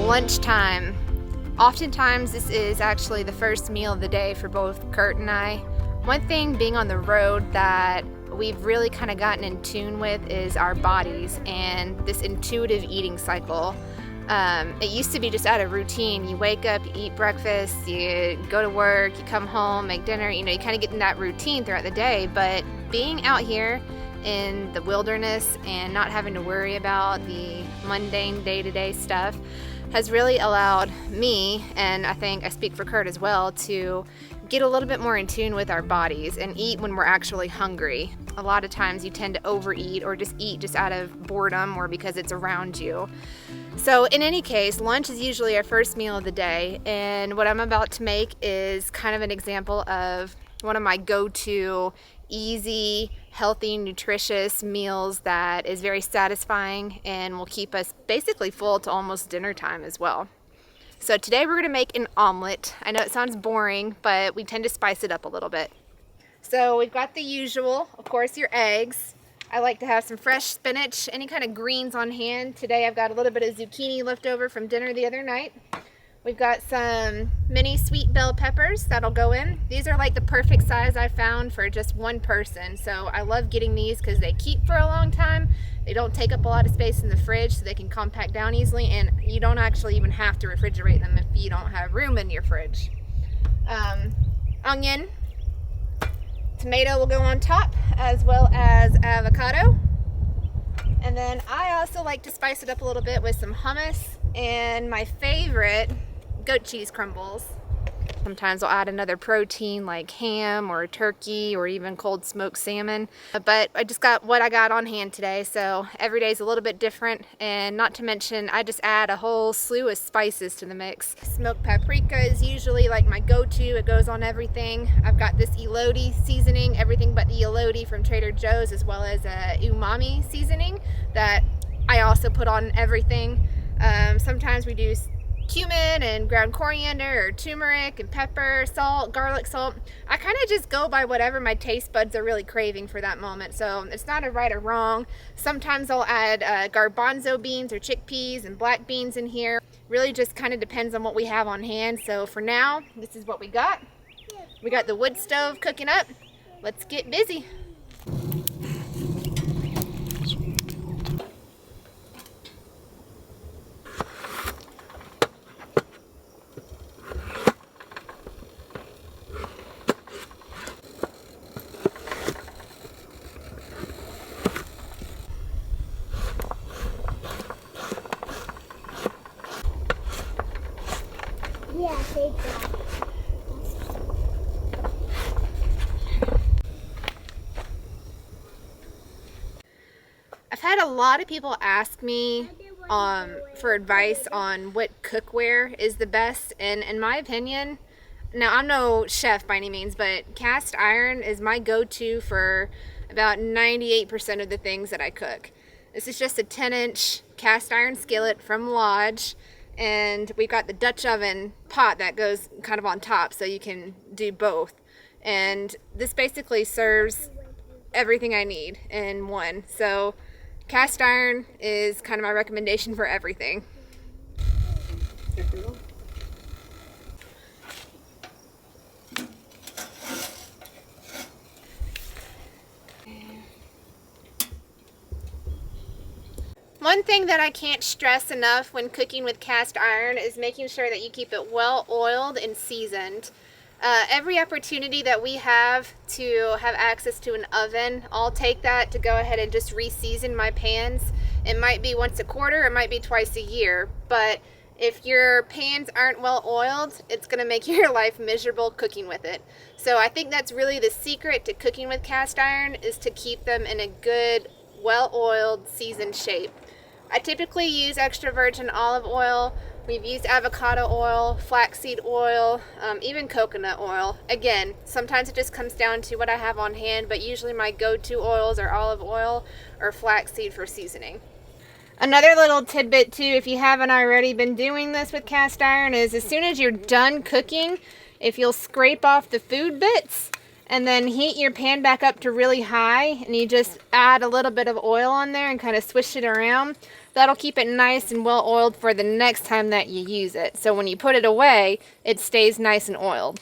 lunchtime. Oftentimes this is actually the first meal of the day for both Kurt and I. One thing being on the road that we've really kind of gotten in tune with is our bodies and this intuitive eating cycle. It used to be just out of routine. You wake up, you eat breakfast, you go to work, you come home, make dinner, you kind of get in that routine throughout the day. But being out here in the wilderness and not having to worry about the mundane day-to-day stuff has really allowed me, and I think I speak for Kurt as well, to get a little bit more in tune with our bodies and eat when we're actually hungry. A lot of times you tend to overeat or just eat just out of boredom or because it's around you. So in any case, lunch is usually our first meal of the day, and what I'm about to make is kind of an example of one of my go-to easy, healthy, nutritious meals that is very satisfying and will keep us basically full to almost dinner time as well. So today we're going to make an omelet. I know it sounds boring, but we tend to spice it up a little bit. So we've got the usual, of course, your eggs. I like to have some fresh spinach, any kind of greens on hand. Today I've got a little bit of zucchini left over from dinner the other night. We've got some mini sweet bell peppers that'll go in. These are like the perfect size I found for just one person. So I love getting these because they keep for a long time. They don't take up a lot of space in the fridge, so they can compact down easily, and you don't actually even have to refrigerate them if you don't have room in your fridge. Onion, tomato will go on top, as well as avocado. And then I also like to spice it up a little bit with some hummus and my favorite, goat cheese crumbles. Sometimes I'll add another protein like ham or turkey or even cold smoked salmon. But I just got what I got on hand today, so every day is a little bit different. And not to mention, I just add a whole slew of spices to the mix. Smoked paprika is usually like my go-to. It goes on everything. I've got this Elolte seasoning, everything but the Elolte from Trader Joe's, as well as a UMAMI seasoning that I also put on everything. Sometimes we do cumin and ground coriander or turmeric and pepper, salt, garlic salt. I kind of just go by whatever my taste buds are really craving for that moment. So it's not a right or wrong. Sometimes I'll add garbanzo beans or chickpeas and black beans in here. Really just kind of depends on what we have on hand. So for now, this is what we got. We got the wood stove cooking up. Let's get busy. Yeah, take that. I've had a lot of people ask me for advice on what cookware is the best, and in my opinion, now I'm no chef by any means, but cast iron is my go-to for about 98% of the things that I cook. This is just a 10-inch cast iron skillet from Lodge. And we've got the Dutch oven pot that goes kind of on top, so you can do both. And this basically serves everything I need in one. So cast iron is kind of my recommendation for everything. One thing that I can't stress enough when cooking with cast iron is making sure that you keep it well oiled and seasoned. Every opportunity that we have to have access to an oven, I'll take that to go ahead and just re-season my pans. It might be once a quarter, it might be twice a year, but if your pans aren't well oiled, it's going to make your life miserable cooking with it. So I think that's really the secret to cooking with cast iron, is to keep them in a good, well-oiled, seasoned shape. I typically use extra virgin olive oil. We've used avocado oil, flaxseed oil, even coconut oil. Again, sometimes it just comes down to what I have on hand, but usually my go-to oils are olive oil or flaxseed for seasoning. Another little tidbit too, if you haven't already been doing this with cast iron, is as soon as you're done cooking, if you'll scrape off the food bits and then heat your pan back up to really high, and you just add a little bit of oil on there and kind of swish it around, That'll keep it nice and well oiled for the next time that you use it. So when you put it away, it stays nice and oiled.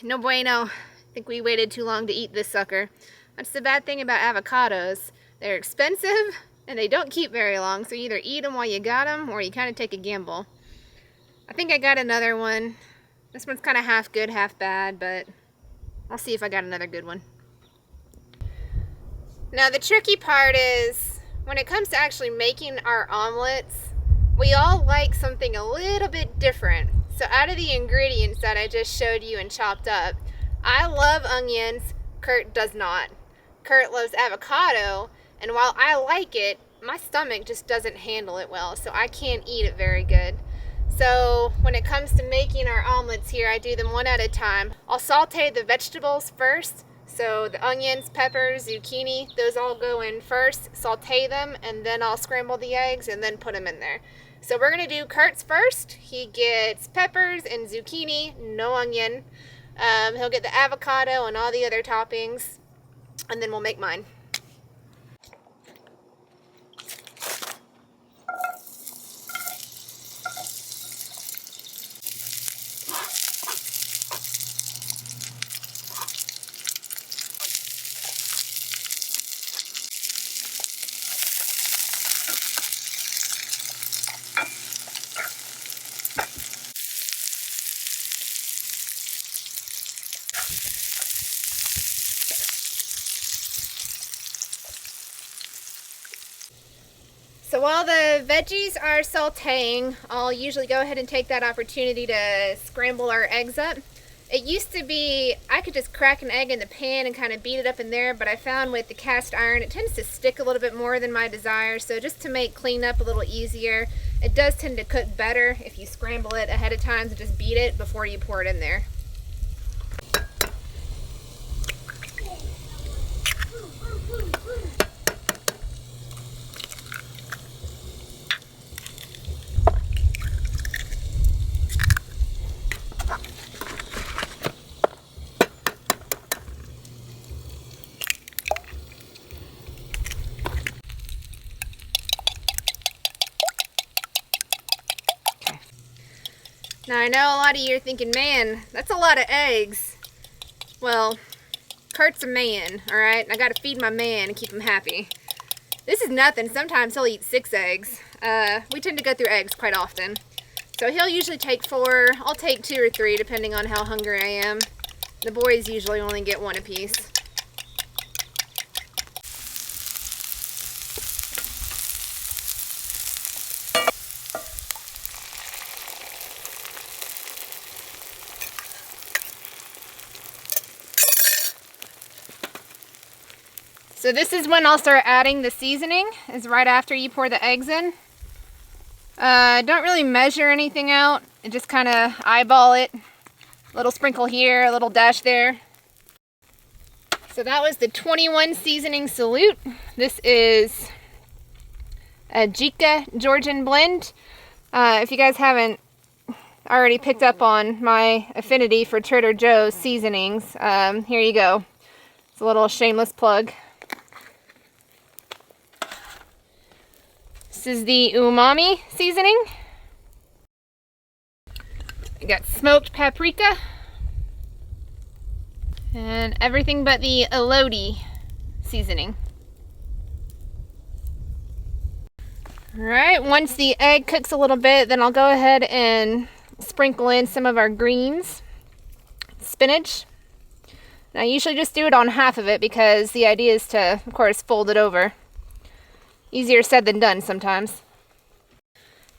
No bueno. I think we waited too long to eat this sucker. That's the bad thing about avocados. They're expensive and they don't keep very long, so you either eat them while you got them or you kind of take a gamble. I think I got another one. This one's kind of half good, half bad, but I'll see if I got another good one. Now the tricky part is, when it comes to actually making our omelets, we all like something a little bit different. So out of the ingredients that I just showed you and chopped up, I love onions, Kurt does not. Kurt loves avocado, and while I like it, my stomach just doesn't handle it well, so I can't eat it very good. So when it comes to making our omelets here, I do them one at a time. I'll saute the vegetables first. So the onions, peppers, zucchini, those all go in first, saute them, and then I'll scramble the eggs and then put them in there. So we're gonna do Kurt's first. He gets peppers and zucchini, no onion. He'll get the avocado and all the other toppings, and then we'll make mine. So while the veggies are sauteing, I'll usually go ahead and take that opportunity to scramble our eggs up. It used to be I could just crack an egg in the pan and kind of beat it up in there, but I found with the cast iron it tends to stick a little bit more than my desire. So just to make cleanup a little easier, it does tend to cook better if you scramble it ahead of time and just beat it before you pour it in there. Now I know a lot of you are thinking, man, that's a lot of eggs. Well, Kurt's a man, alright? I gotta feed my man and keep him happy. This is nothing. Sometimes he'll eat 6 eggs. We tend to go through eggs quite often. So he'll usually take 4. I'll take 2 or 3 depending on how hungry I am. The boys usually only get 1 apiece. So this is when I'll start adding the seasoning, is right after you pour the eggs in. Don't really measure anything out, just kind of eyeball it. A little sprinkle here, a little dash there. So that was the 21 seasoning salute. This is a AJIKA Georgian blend. If you guys haven't already picked up on my affinity for Trader Joe's seasonings, here you go. It's a little shameless plug. This is the UMAMI seasoning. I got smoked paprika and everything but the Elolte seasoning. Alright, once the egg cooks a little bit, then I'll go ahead and sprinkle in some of our greens. Spinach. And I usually just do it on half of it because the idea is to, of course, fold it over. Easier said than done sometimes.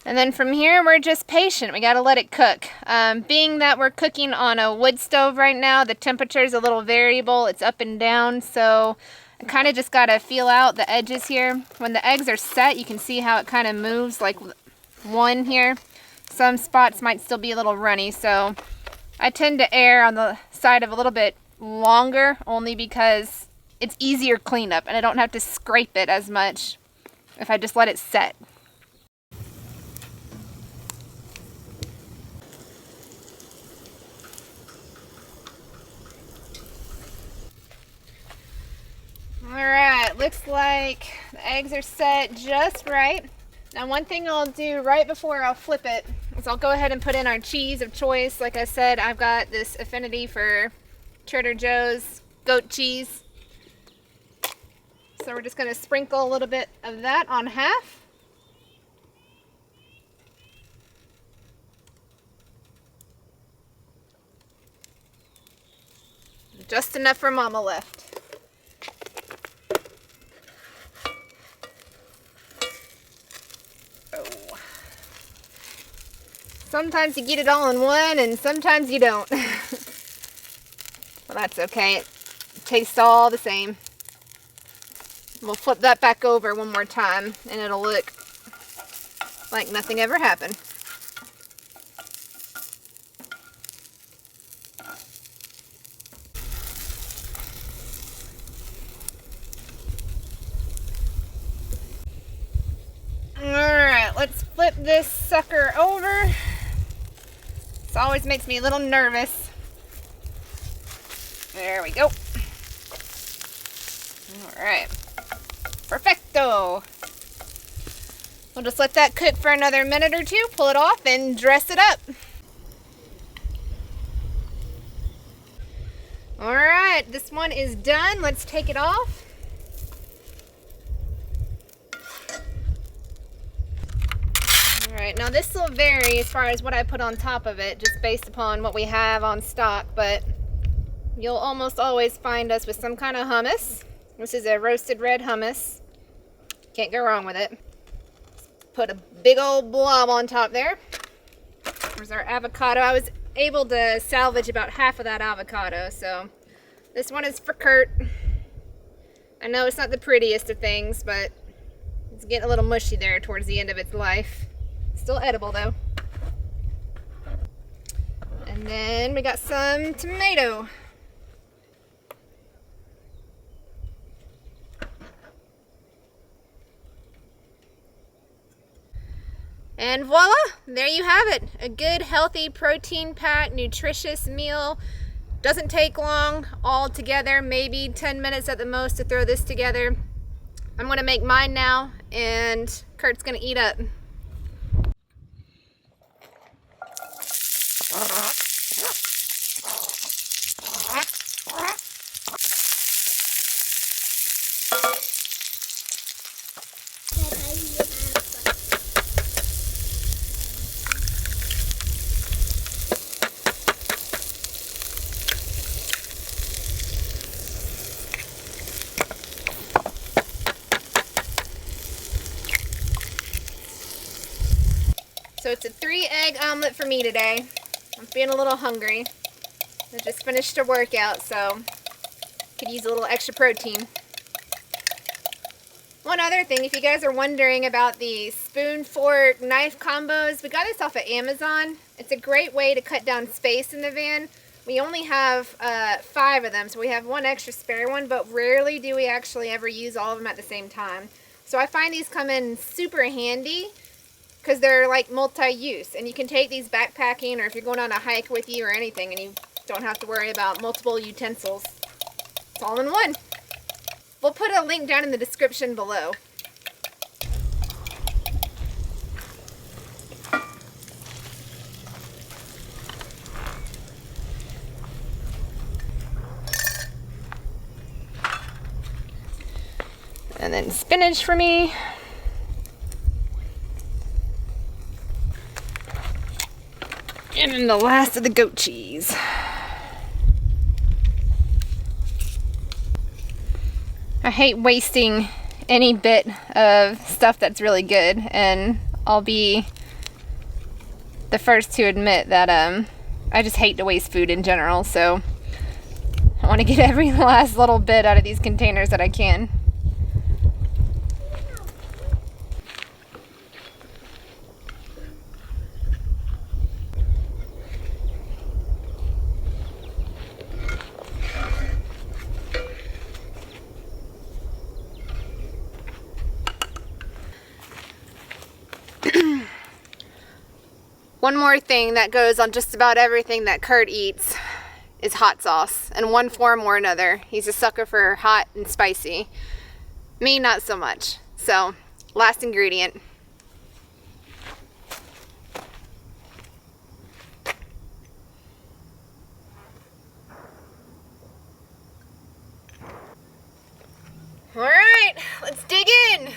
And then from here, we're just patient. We gotta let it cook. Being that we're cooking on a wood stove right now, the temperature is a little variable. It's up and down, so I kind of just gotta feel out the edges here. When the eggs are set, you can see how it kind of moves, like one here. Some spots might still be a little runny, so I tend to err on the side of a little bit longer, only because it's easier cleanup and I don't have to scrape it as much if I just let it set. Alright, looks like the eggs are set just right. Now one thing I'll do right before I'll flip it is I'll go ahead and put in our cheese of choice. Like I said, I've got this affinity for Trader Joe's goat cheese. So we're just going to sprinkle a little bit of that on half. Just enough for Mama left. Sometimes you get it all in one and sometimes you don't. Well, that's okay. It tastes all the same. We'll flip that back over one more time and it'll look like nothing ever happened. Alright, let's flip this sucker over. This always makes me a little nervous. There we go. Alright. Perfecto. We'll just let that cook for another minute or two, pull it off, and dress it up. Alright, this one is done. Let's take it off. Alright, now this will vary as far as what I put on top of it, just based upon what we have on stock, but you'll almost always find us with some kind of hummus. This is a roasted red hummus. Can't go wrong with it. Put a big old blob on top there. There's our avocado. I was able to salvage about half of that avocado, so this one is for Kurt. I know it's not the prettiest of things, but it's getting a little mushy there towards the end of its life. Still edible though. And then we got some tomato. And voila, there you have it. A good, healthy, protein-packed, nutritious meal. Doesn't take long all together, maybe 10 minutes at the most to throw this together. I'm gonna make mine now, and Kurt's gonna eat up. So it's a 3-egg omelet for me today. I'm feeling a little hungry. I just finished a workout, so could use a little extra protein. One other thing, if you guys are wondering about the spoon, fork, knife combos, we got this off of Amazon. It's a great way to cut down space in the van. We only have 5 of them, so we have one extra spare one, but rarely do we actually ever use all of them at the same time. So I find these come in super handy because they're like multi-use, and you can take these backpacking or if you're going on a hike with you or anything, and you don't have to worry about multiple utensils. It's all in one. We'll put a link down in the description below. And then spinach for me. And then the last of the goat cheese. I hate wasting any bit of stuff that's really good, and I'll be the first to admit that I just hate to waste food in general, so I want to get every last little bit out of these containers that I can. One more thing that goes on just about everything that Kurt eats is hot sauce in one form or another. He's a sucker for hot and spicy. Me, not so much. So, last ingredient. All right, let's dig in.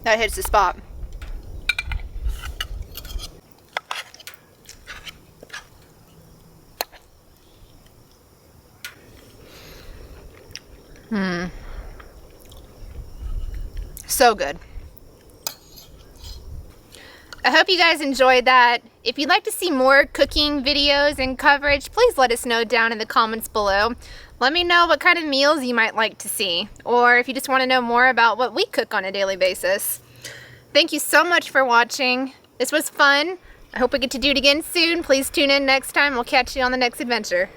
That hits the spot. So good. I hope you guys enjoyed that. If you'd like to see more cooking videos and coverage, please let us know down in the comments below. Let me know what kind of meals you might like to see, or if you just want to know more about what we cook on a daily basis. Thank you so much for watching. This was fun. I hope we get to do it again soon. Please tune in next time. We'll catch you on the next adventure.